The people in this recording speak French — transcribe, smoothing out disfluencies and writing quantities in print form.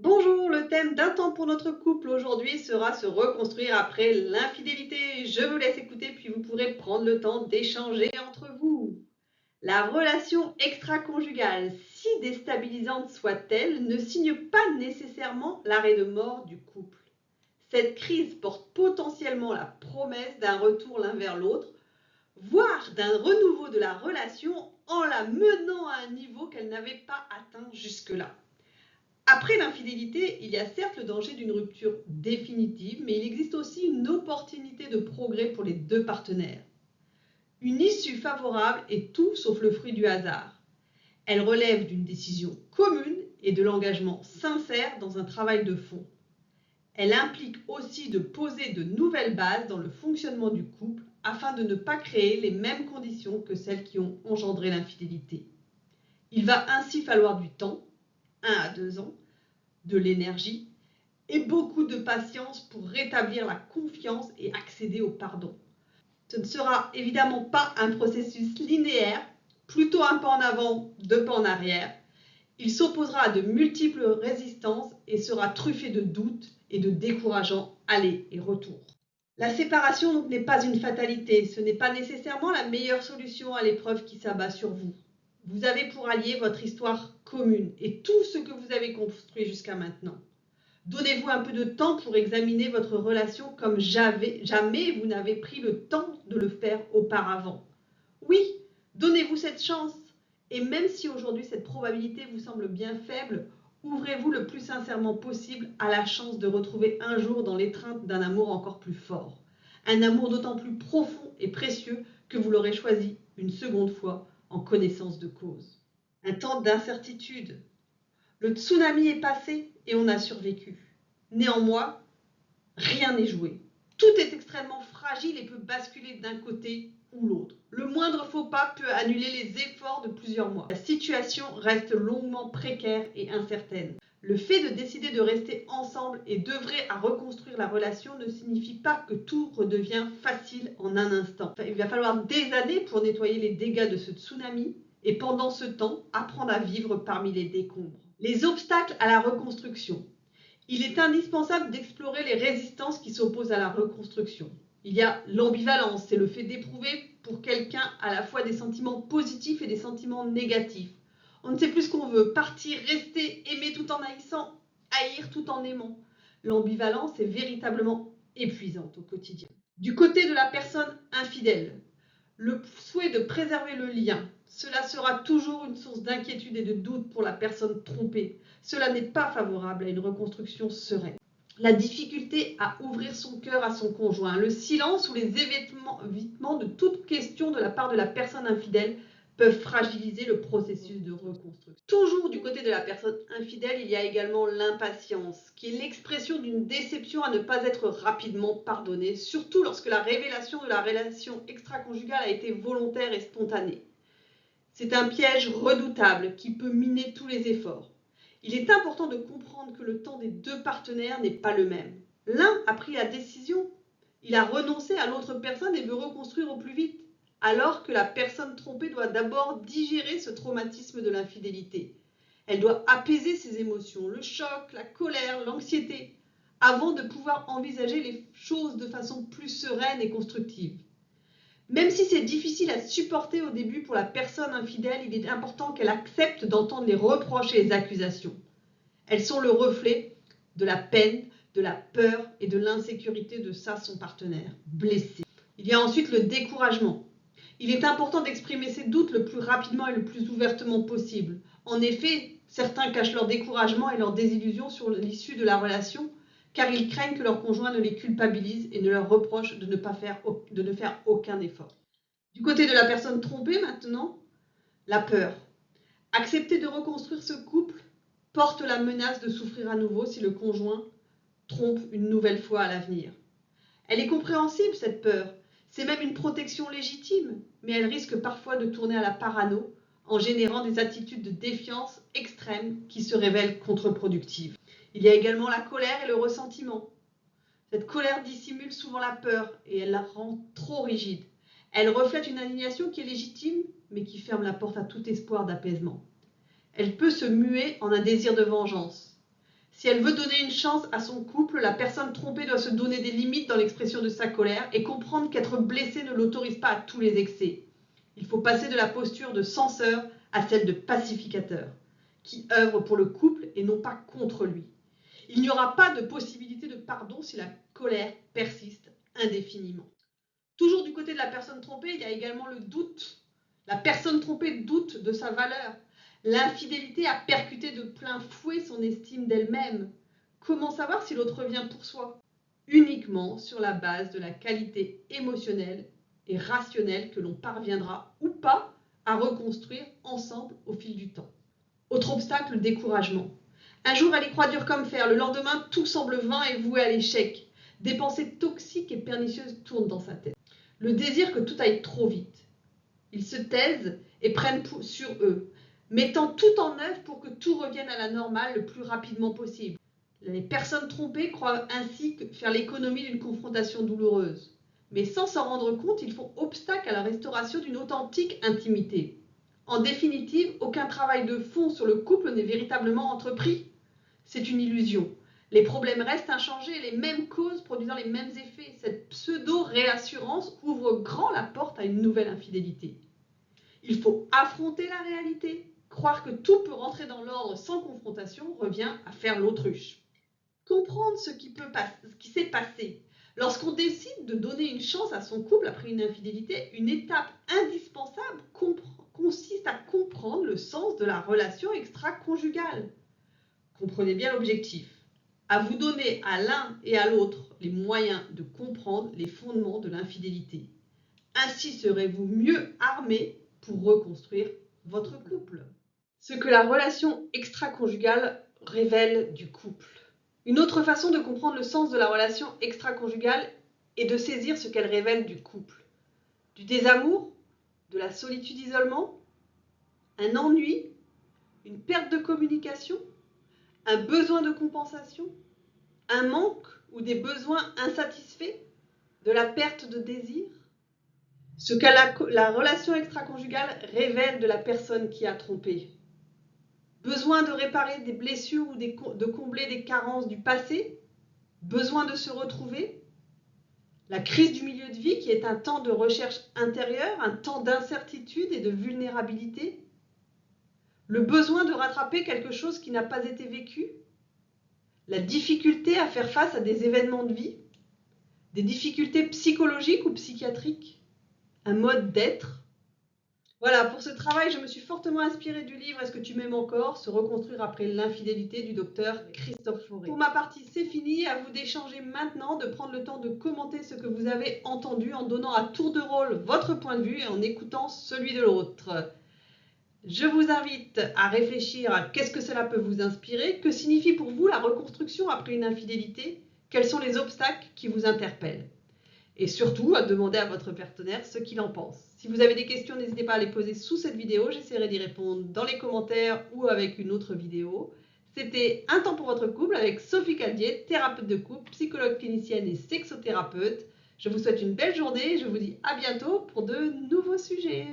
Bonjour, le thème d'un temps pour notre couple aujourd'hui sera se reconstruire après l'infidélité. Je vous laisse écouter puis vous pourrez prendre le temps d'échanger entre vous. La relation extra-conjugale, si déstabilisante soit-elle, ne signe pas nécessairement l'arrêt de mort du couple. Cette crise porte potentiellement la promesse d'un retour l'un vers l'autre, voire d'un renouveau de la relation en la menant à un niveau qu'elle n'avait pas atteint jusque-là. Après l'infidélité, il y a certes le danger d'une rupture définitive, mais il existe aussi une opportunité de progrès pour les deux partenaires. Une issue favorable est tout sauf le fruit du hasard. Elle relève d'une décision commune et de l'engagement sincère dans un travail de fond. Elle implique aussi de poser de nouvelles bases dans le fonctionnement du couple afin de ne pas créer les mêmes conditions que celles qui ont engendré l'infidélité. Il va ainsi falloir du temps, 1 à 2 ans, de l'énergie et beaucoup de patience pour rétablir la confiance et accéder au pardon. Ce ne sera évidemment pas un processus linéaire, plutôt un pas en avant, 2 pas en arrière. Il s'opposera à de multiples résistances et sera truffé de doutes et de décourageants allers et retours. La séparation donc n'est pas une fatalité, ce n'est pas nécessairement la meilleure solution à l'épreuve qui s'abat sur vous. Vous avez pour allier votre histoire commune et tout ce que vous avez construit jusqu'à maintenant. Donnez-vous un peu de temps pour examiner votre relation comme jamais vous n'avez pris le temps de le faire auparavant. Oui, donnez-vous cette chance. Et même si aujourd'hui cette probabilité vous semble bien faible, ouvrez-vous le plus sincèrement possible à la chance de retrouver un jour dans l'étreinte d'un amour encore plus fort. Un amour d'autant plus profond et précieux que vous l'aurez choisi une seconde fois en connaissance de cause. Un temps d'incertitude. Le tsunami est passé et on a survécu. Néanmoins, rien n'est joué. Tout est extrêmement fragile et peut basculer d'un côté ou l'autre. Le moindre faux pas peut annuler les efforts de plusieurs mois. La situation reste longuement précaire et incertaine. Le fait de décider de rester ensemble et d'œuvrer à reconstruire la relation ne signifie pas que tout redevient facile en un instant. Il va falloir des années pour nettoyer les dégâts de ce tsunami et pendant ce temps, apprendre à vivre parmi les décombres. Les obstacles à la reconstruction. Il est indispensable d'explorer les résistances qui s'opposent à la reconstruction. Il y a l'ambivalence, c'est le fait d'éprouver pour quelqu'un à la fois des sentiments positifs et des sentiments négatifs. On ne sait plus ce qu'on veut, partir, rester, aimer tout en haïssant, haïr tout en aimant. L'ambivalence est véritablement épuisante au quotidien. Du côté de la personne infidèle, le souhait de préserver le lien, cela sera toujours une source d'inquiétude et de doute pour la personne trompée. Cela n'est pas favorable à une reconstruction sereine. La difficulté à ouvrir son cœur à son conjoint, le silence ou les évitements de toute question de la part de la personne infidèle peuvent fragiliser le processus de reconstruction. Toujours du côté de la personne infidèle, il y a également l'impatience, qui est l'expression d'une déception à ne pas être rapidement pardonnée, surtout lorsque la révélation de la relation extra-conjugale a été volontaire et spontanée. C'est un piège redoutable qui peut miner tous les efforts. Il est important de comprendre que le temps des deux partenaires n'est pas le même. L'un a pris la décision, il a renoncé à l'autre personne et veut reconstruire au plus vite, alors que la personne trompée doit d'abord digérer ce traumatisme de l'infidélité. Elle doit apaiser ses émotions, le choc, la colère, l'anxiété, avant de pouvoir envisager les choses de façon plus sereine et constructive. Même si c'est difficile à supporter au début pour la personne infidèle, il est important qu'elle accepte d'entendre les reproches et les accusations. Elles sont le reflet de la peine, de la peur et de l'insécurité de son partenaire, blessé. Il y a ensuite le découragement. Il est important d'exprimer ses doutes le plus rapidement et le plus ouvertement possible. En effet, certains cachent leur découragement et leur désillusion sur l'issue de la relation, car ils craignent que leur conjoint ne les culpabilise et ne leur reproche de ne faire aucun effort. Du côté de la personne trompée maintenant, la peur. Accepter de reconstruire ce couple porte la menace de souffrir à nouveau si le conjoint trompe une nouvelle fois à l'avenir. Elle est compréhensible, cette peur. C'est même une protection légitime, mais elle risque parfois de tourner à la parano en générant des attitudes de défiance extrêmes qui se révèlent contre-productives. Il y a également la colère et le ressentiment. Cette colère dissimule souvent la peur et elle la rend trop rigide. Elle reflète une indignation qui est légitime, mais qui ferme la porte à tout espoir d'apaisement. Elle peut se muer en un désir de vengeance. Si elle veut donner une chance à son couple, la personne trompée doit se donner des limites dans l'expression de sa colère et comprendre qu'être blessé ne l'autorise pas à tous les excès. Il faut passer de la posture de censeur à celle de pacificateur, qui œuvre pour le couple et non pas contre lui. Il n'y aura pas de possibilité de pardon si la colère persiste indéfiniment. Toujours du côté de la personne trompée, il y a également le doute. La personne trompée doute de sa valeur. L'infidélité a percuté de plein fouet son estime d'elle-même. Comment savoir si l'autre vient pour soi? Uniquement sur la base de la qualité émotionnelle et rationnelle que l'on parviendra ou pas à reconstruire ensemble au fil du temps. Autre obstacle, le découragement. Un jour, elle y croit dur comme fer. Le lendemain, tout semble vain et voué à l'échec. Des pensées toxiques et pernicieuses tournent dans sa tête. Le désir que tout aille trop vite. Ils se taisent et prennent sur eux, mettant tout en œuvre pour que tout revienne à la normale le plus rapidement possible. Les personnes trompées croient ainsi faire l'économie d'une confrontation douloureuse. Mais sans s'en rendre compte, ils font obstacle à la restauration d'une authentique intimité. En définitive, aucun travail de fond sur le couple n'est véritablement entrepris. C'est une illusion. Les problèmes restent inchangés, les mêmes causes produisant les mêmes effets. Cette pseudo-réassurance ouvre grand la porte à une nouvelle infidélité. Il faut affronter la réalité. Croire que tout peut rentrer dans l'ordre sans confrontation revient à faire l'autruche. Comprendre ce qui s'est passé. Lorsqu'on décide de donner une chance à son couple après une infidélité, une étape indispensable consiste à comprendre le sens de la relation extra-conjugale. Comprenez bien l'objectif. À vous donner à l'un et à l'autre les moyens de comprendre les fondements de l'infidélité. Ainsi serez-vous mieux armés pour reconstruire votre couple. Ce que la relation extra-conjugale révèle du couple. Une autre façon de comprendre le sens de la relation extra-conjugale est de saisir ce qu'elle révèle du couple. Du désamour, de la solitude isolement, un ennui, une perte de communication, un besoin de compensation, un manque ou des besoins insatisfaits, de la perte de désir. Ce que la relation extra-conjugale révèle de la personne qui a trompé. Besoin de réparer des blessures ou de combler des carences du passé. Besoin de se retrouver. La crise du milieu de vie qui est un temps de recherche intérieure, un temps d'incertitude et de vulnérabilité. Le besoin de rattraper quelque chose qui n'a pas été vécu. La difficulté à faire face à des événements de vie. Des difficultés psychologiques ou psychiatriques. Un mode d'être. Voilà, pour ce travail, je me suis fortement inspirée du livre « Est-ce que tu m'aimes encore? Se reconstruire après l'infidélité » du docteur Christophe Fauré. Pour ma partie, c'est fini. À vous d'échanger maintenant, de prendre le temps de commenter ce que vous avez entendu en donnant à tour de rôle votre point de vue et en écoutant celui de l'autre. Je vous invite à réfléchir à qu'est-ce que cela peut vous inspirer, que signifie pour vous la reconstruction après une infidélité, quels sont les obstacles qui vous interpellent. Et surtout, à demander à votre partenaire ce qu'il en pense. Si vous avez des questions, n'hésitez pas à les poser sous cette vidéo. J'essaierai d'y répondre dans les commentaires ou avec une autre vidéo. C'était Un temps pour votre couple avec Sophie Caldier, thérapeute de couple, psychologue clinicienne et sexothérapeute. Je vous souhaite une belle journée et je vous dis à bientôt pour de nouveaux sujets.